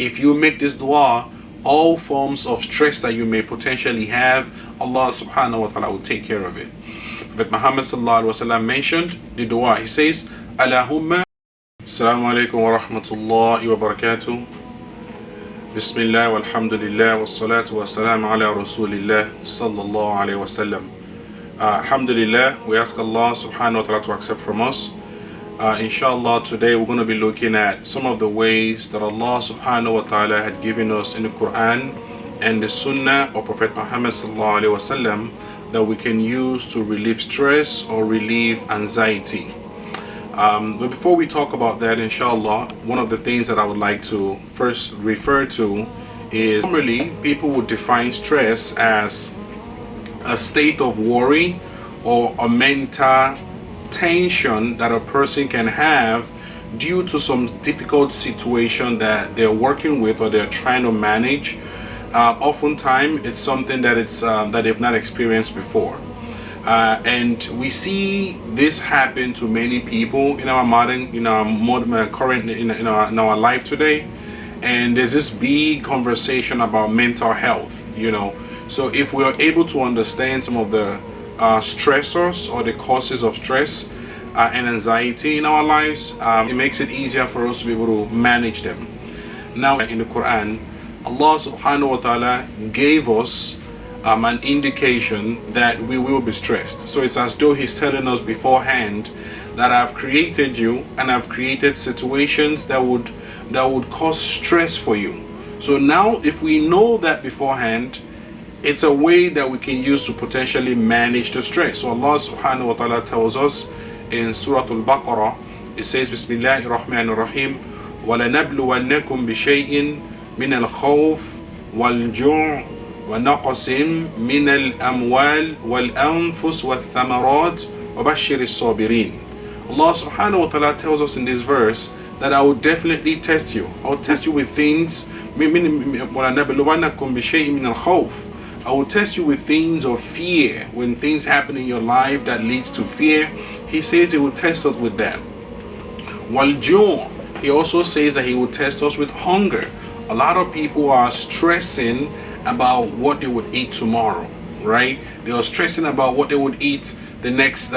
if you make this dua, all forms of stress that you may potentially have, Allah subhanahu wa ta'ala will take care of it. Prophet Muhammad sallallahu alaihi wasallam mentioned the dua. He says, Allahumma, Assalamu alaikum wa rahmatullahi wa barakatuh. Bismillah walhamdulillah wassalatu wassalamu ala rasulillah sallallahu alaihi wasallam. Alhamdulillah, we ask Allah subhanahu wa ta'ala to accept from us. Inshallah, today we're going to be looking at some of the ways that Allah subhanahu wa ta'ala had given us in the Quran and the Sunnah of Prophet Muhammad sallallahu alaihi wasallam that we can use to relieve stress or relieve anxiety. But before we talk about that, inshallah, one of the things that I would like to first refer to is normally people would define stress as a state of worry or a mental tension that a person can have due to some difficult situation that they're working with or they're trying to manage. Oftentimes it's something that that they've not experienced before, and we see this happen to many people in our current in our life today. And there's this big conversation about mental health, so if we are able to understand some of the stressors or the causes of stress and anxiety in our lives, it makes it easier for us to be able to manage them. Now in the Quran, Allah subhanahu wa ta'ala gave us an indication that we will be stressed. So it's as though He's telling us beforehand that I've created you and I've created situations that would cause stress for you. So now if we know that beforehand, it's a way that we can use to potentially manage the stress. So Allah subhanahu wa ta'ala tells us in Surah Al-Baqarah, it says, Bismillahir Rahmanir Rahim, وَلَنَبْلُوَنَّكُمْ بِشَيْءٍ من الخوف والجوع ونقص من الأموال والأنفس والثمرات وبشر الصابرين. Allah subhanahu wa ta'ala tells us in this verse that I will definitely test you. I will test you with things. وَلَنَبْلُوَنَّكُمْ بِشَيْءٍ مِنَ الْخَوْفِ. I will test you with things of fear. When things happen in your life that leads to fear, He says He will test us with that. وَالْجُوعِ. He also says that He will test us with hunger. A lot of people are stressing about what they would eat tomorrow, right? They are stressing about what they would eat the next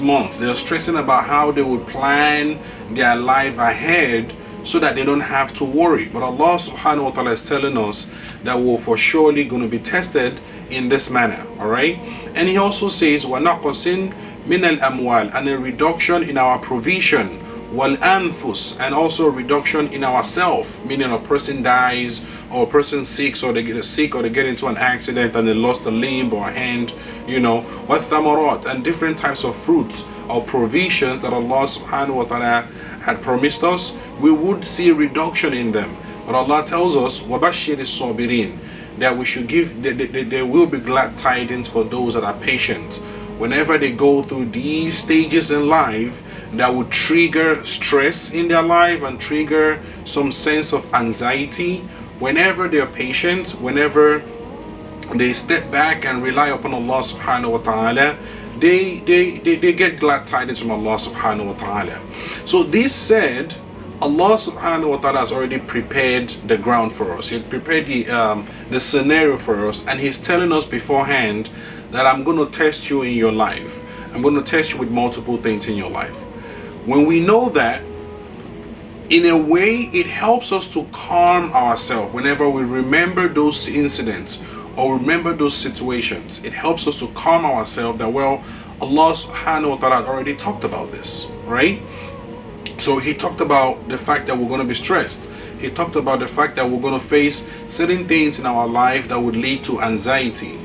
month. They are stressing about how they would plan their life ahead so that they don't have to worry. But Allah subhanahu wa ta'ala is telling us that we're for surely going to be tested in this manner, all right? And He also says, وَنَقْصٍ مِنَ الْأَمْوَالِ, and a reduction in our provision, وَالْأَنفُسِ, and also a reduction in ourself, meaning a person dies or a person sick, or they get sick, or they get into an accident and they lost a limb or a hand, وَالثَّمَرَاتِ, and different types of fruits or provisions that Allah subhanahu wa ta'ala had promised us, we would see a reduction in them. But Allah tells us, وَبَشِّرِ الصَّابِرِينَ, that we should give, there will be glad tidings for those that are patient. Whenever they go through these stages in life that would trigger stress in their life and trigger some sense of anxiety, whenever they are patient, whenever they step back and rely upon Allah subhanahu wa ta'ala, they get glad tidings from Allah subhanahu wa ta'ala. So this said, Allah subhanahu wa ta'ala has already prepared the ground for us. He prepared the scenario for us, and He's telling us beforehand that I'm going to test you in your life. I'm going to test you with multiple things in your life. When we know that, in a way, it helps us to calm ourselves. Whenever we remember those incidents or remember those situations, it helps us to calm ourselves that, well, Allah subhanahu wa ta'ala already talked about this, right? So He talked about the fact that we're going to be stressed. He talked about the fact that we're going to face certain things in our life that would lead to anxiety.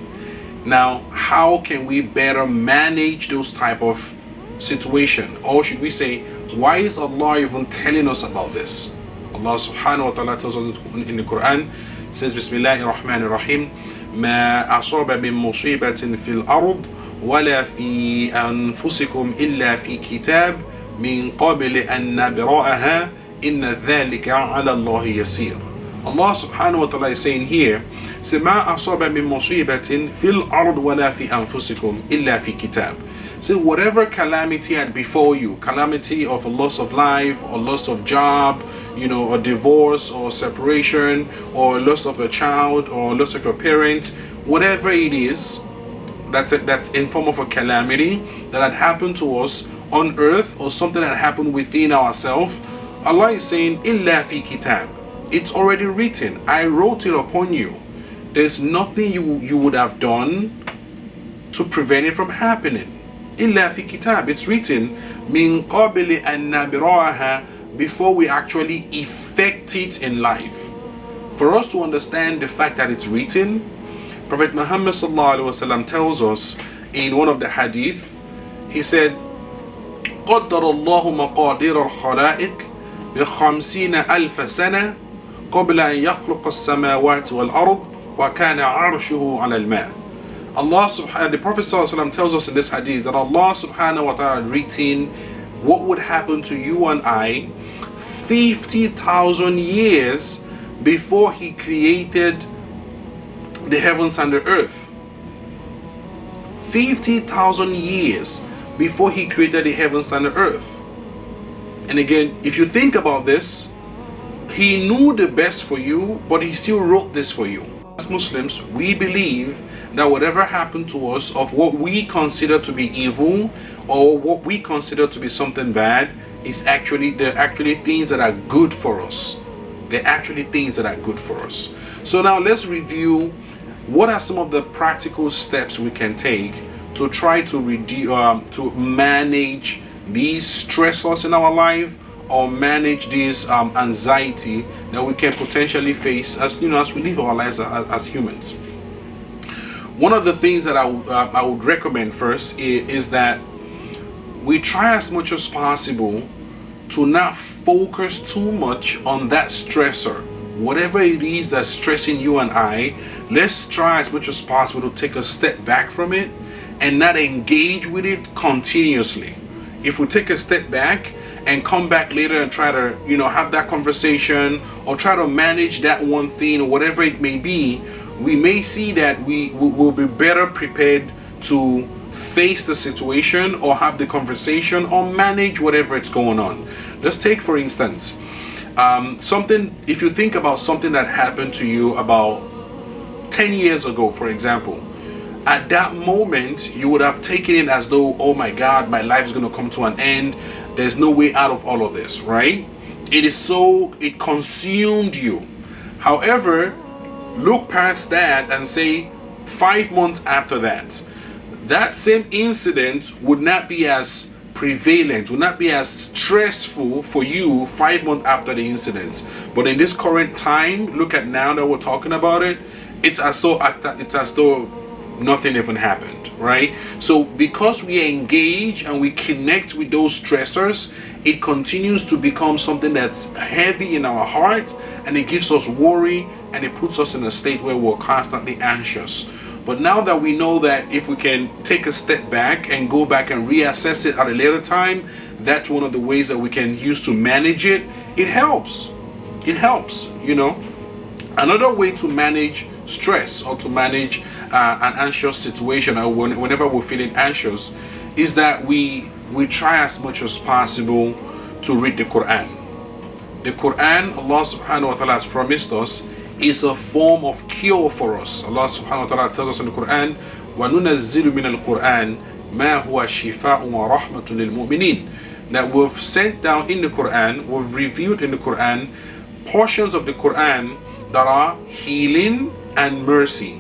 Now, how can we better manage those type of situation? Or should we say, why is Allah even telling us about this? Allah subhanahu wa ta'ala tells us in the Quran, says, Bismillahir Rahmanir Rahim, ما أصاب من مصيبة في الأرض ولا في أنفسكم إلا في كتاب من قبل أن نبرأها إن ذلك على الله يسير. Allah subhanahu wa ta'ala is saying here, ما أصاب من مصيبة في الأرض ولا في أنفسكم إلا في كتاب. So whatever calamity had before you, calamity of a loss of life or loss of job, you know, a divorce or separation or loss of a child or loss of a parent, whatever it is, that's in form of a calamity that had happened to us on earth or something that happened within ourselves, Allah is saying, Illa fi kitab. It's already written. I wrote it upon you. There's nothing you would have done to prevent it from happening. Illa fi kitab. It's written, min qabli an nabiraha, before we actually effect it in life. For us to understand the fact that it's written, Prophet Muhammad tells us in one of the hadith, he said, قدر الله مقادير الخلائق ب50 ألف سنة قبل أن يخلق السماوات والأرض وكان عرشه على الماء. The Prophet ﷺ tells us in this hadith that Allah subhanahu wa ta'ala had written what would happen to you and I 50,000 years before He created the heavens and the earth. 50,000 years before He created the heavens and the earth. And again, if you think about this, He knew the best for you, but He still wrote this for you. As Muslims, we believe that whatever happened to us of what we consider to be evil or what we consider to be something bad is they're actually things that are good for us. They're actually things that are good for us. So now let's review what are some of the practical steps we can take to try to to manage these stressors in our life, or manage this anxiety that we can potentially face as we live our lives as humans. One of the things that I would recommend first is that we try as much as possible to not focus too much on that stressor. Whatever it is that's stressing you and I, let's try as much as possible to take a step back from it and not engage with it continuously. If we take a step back and come back later and try to have that conversation or try to manage that one thing or whatever it may be, we may see that we will be better prepared to face the situation or have the conversation or manage whatever it's going on. Let's take, for instance, if you think about something that happened to you about 10 years ago, for example. At that moment, you would have taken it as though, oh my God, my life is going to come to an end. There's no way out of all of this, right? It consumed you. However, look past that and say 5 months after that, that same incident would not be as prevalent, would not be as stressful for you 5 months after the incident. But in this current time, look at now that we're talking about it, it's as though nothing even happened, right? So because we engage and we connect with those stressors, it continues to become something that's heavy in our heart, and it gives us worry, and it puts us in a state where we're constantly anxious. But now that we know that if we can take a step back and go back and reassess it at a later time, that's one of the ways that we can use to manage it. It helps. It helps, Another way to manage stress or to manage an anxious situation, or whenever we're feeling anxious, is that we try as much as possible to read the Quran. The Quran, Allah subhanahu wa ta'ala has promised us, is a form of cure for us. Allah subhanahu wa ta'ala tells us in the Quran, وَنُنَزِّلُ مِنَ الْقُرْآنِ مَا هُوَ شِفَاءٌ وَرَحْمَةٌ لِلْمُؤْمِنِينَ. That we've sent down in the Quran, we've reviewed in the Quran portions of the Quran that are healing and mercy.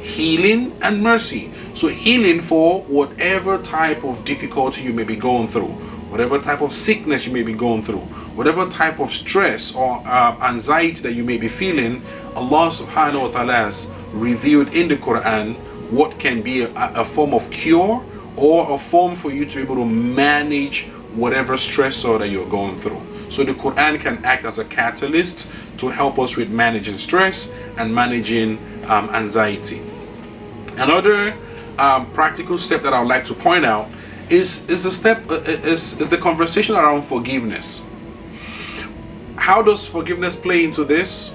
Healing and mercy. So healing for whatever type of difficulty you may be going through, whatever type of sickness you may be going through, whatever type of stress or anxiety that you may be feeling, Allah subhanahu wa ta'ala has revealed in the Quran what can be a form of cure or a form for you to be able to manage whatever stressor that you're going through. So the Quran can act as a catalyst to help us with managing stress and managing anxiety. Another practical step that I would like to point out is the conversation around forgiveness. How does forgiveness play into this?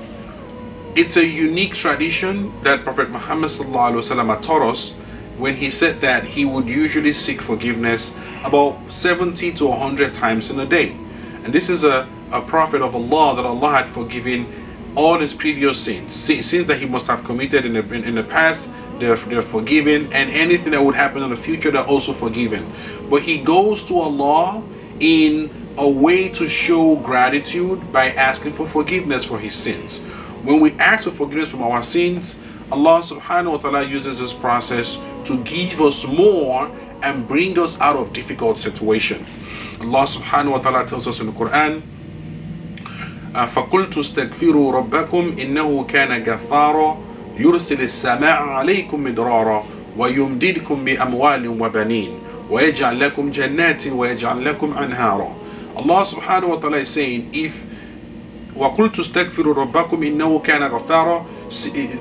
It's a unique tradition that Prophet Muhammad had taught us when he said that he would usually seek forgiveness about 70 to 100 times in a day. And this is a a prophet of Allah that Allah had forgiven all his previous sins that he must have committed in the past. They're forgiven, and anything that would happen in the future, they're also forgiven. But he goes to Allah in a way to show gratitude by asking for forgiveness for his sins. When we ask for forgiveness from our sins, Allah subhanahu wa ta'ala uses this process to give us more and bring us out of difficult situation. Allah subhanahu wa ta'ala tells us in the Quran, فَقُلْتُ اسْتَغْفِرُوا رَبَّكُمْ إِنَّهُ كَانَ غَفَّارًا يُرْسِلِ السَّمَاءَ عَلَيْكُمْ مِدْرَارًا وَيُمْدِدْكُمْ بِأَمْوَالٍ وَبَنِينَ وَيَجْعَلْ لَكُمْ جَنَّاتٍ وَيَجْعَلْ لَكُمْ أَنْهَارًا. Allah subhanahu wa ta'ala is saying, if وَقُلْتُ اسْتَغْفِرُوا رَبَّكُمْ إِنَّهُ كَانَ غَفَّارًا,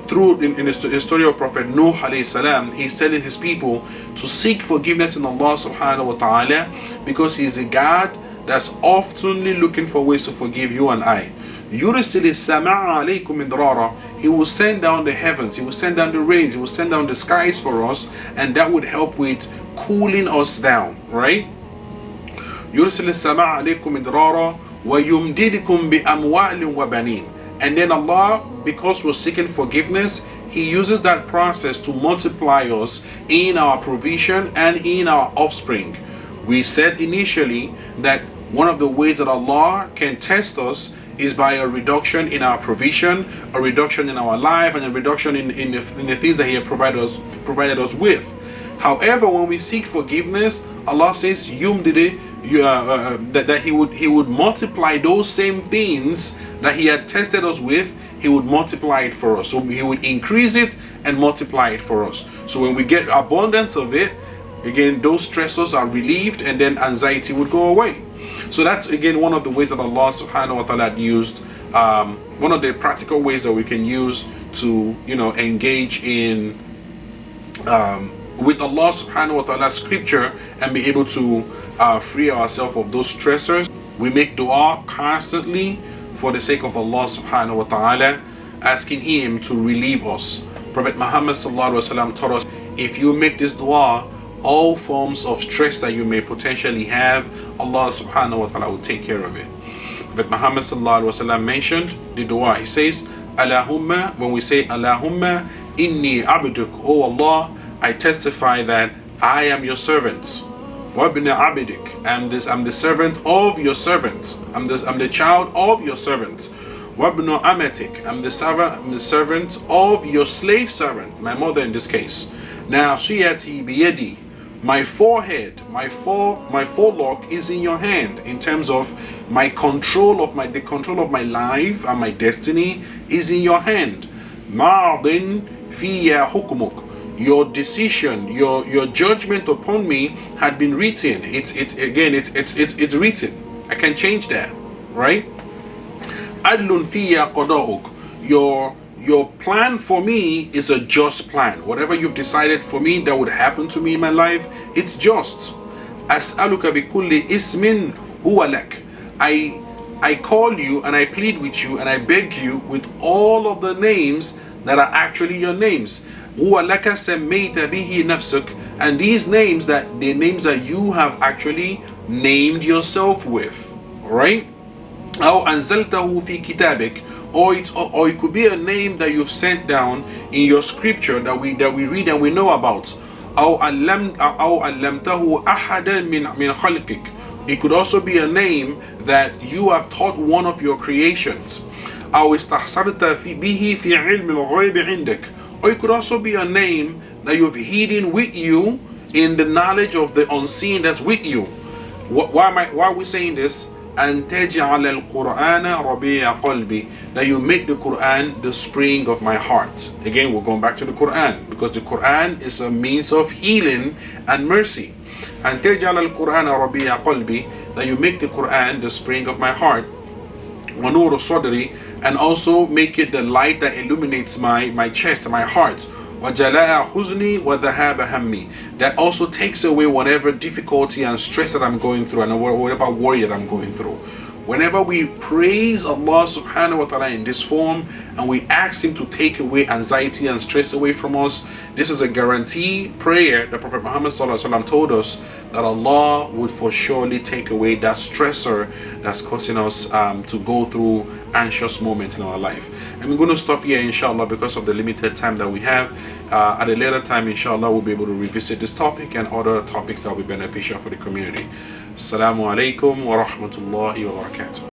through in the story of Prophet Nuh alayhi salam, he's telling his people to seek forgiveness in Allah subhanahu wa ta'ala, because he is a God that's oftenly looking for ways to forgive you and I. يُرْسِلِ السَّمَاءَ عَلَيْكُمْ مِدْرَارًا, he will send down the heavens, he will send down the rains, he will send down the skies for us, and that would help with cooling us down, right? يُرْسِلِ السَّمَاءَ عَلَيْكُمْ مِدْرَارًا وَيُمْدِدْكُمْ بِأَمْوَالٍ وَبَنِينَ. And then Allah, because we're seeking forgiveness, he uses that process to multiply us in our provision and in our offspring. We said initially that one of the ways that Allah can test us is by a reduction in our provision, a reduction in our life, and a reduction in the things that he has provided us with. However, when we seek forgiveness, Allah says that he would multiply those same things that he had tested us with. He would multiply it for us. So he would increase it and multiply it for us. So when we get abundance of it, again, those stressors are relieved, and then anxiety would go away. So that's again one of the ways that Allah subhanahu wa ta'ala used, one of the practical ways that we can use to engage in with Allah subhanahu wa ta'ala's scripture and be able to free ourselves of those stressors. We make dua constantly for the sake of Allah subhanahu wa ta'ala, asking him to relieve us. Prophet Muhammad sallallahu alaihi wasallam taught us, if you make this dua, all forms of stress that you may potentially have, Allah subhanahu wa ta'ala will take care of it. Prophet Muhammad sallallahu alaihi wasallam mentioned the dua. He says, Allahumma, when we say Allahumma inni abduk, oh Allah, I testify that I am your servant. Wabna abidik, I'm the servant of your servant. I'm the child of your servant. Wabna amatik, I'm the servant of your slave servant, my mother in this case. Now shiyati biyadi, my forehead, my forelock is in your hand, in terms of the control of my life and my destiny is in your hand. Ma'adin fiya hukmuk, your decision, your judgment upon me had been written. It's written. I can change that, right? Adlun fiya qada'uk, your plan for me is a just plan. Whatever you've decided for me that would happen to me in my life, it's just. As'aluka bi kulli ismin huwa lak, I call you and I plead with you and I beg you with all of the names that are actually your names. And these names, the names that you have actually named yourself with, right? Or it could be a name that you've sent down in your scripture that we read and we know about. It could also be a name that you have taught one of your creations. Or it could also be a name that you've hidden with you in the knowledge of the unseen that's with you. Why are we saying this? And تَجْعَلَ الْقُرْآنَ رَبِيعَ قَلْبِي, that you make the Quran the spring of my heart. Again, we're going back to the Quran, because the Quran is a means of healing and mercy. And تَجْعَلَ الْقُرْآنَ رَبِيعَ قَلْبِي, that you make the Quran the spring of my heart. وَنُورُ صَدْرِي, and also make it the light that illuminates my chest, my heart. وَجَلَاءَ حُزْنِي وَذَهَابَ هَمِّي, that also takes away whatever difficulty and stress that I'm going through and whatever worry that I'm going through. Whenever we praise Allah subhanahu wa ta'ala in this form and we ask Him to take away anxiety and stress away from us, this is a guarantee prayer. The Prophet Muhammad sallallahu alaihi wasallam told us that Allah would for surely take away that stressor that's causing us to go through anxious moments in our life. And we're going to stop here inshallah because of the limited time that we have. At a later time inshallah we'll be able to revisit this topic and other topics that will be beneficial for the community. Assalamu alaikum wa rahmatullahi wa barakatuh.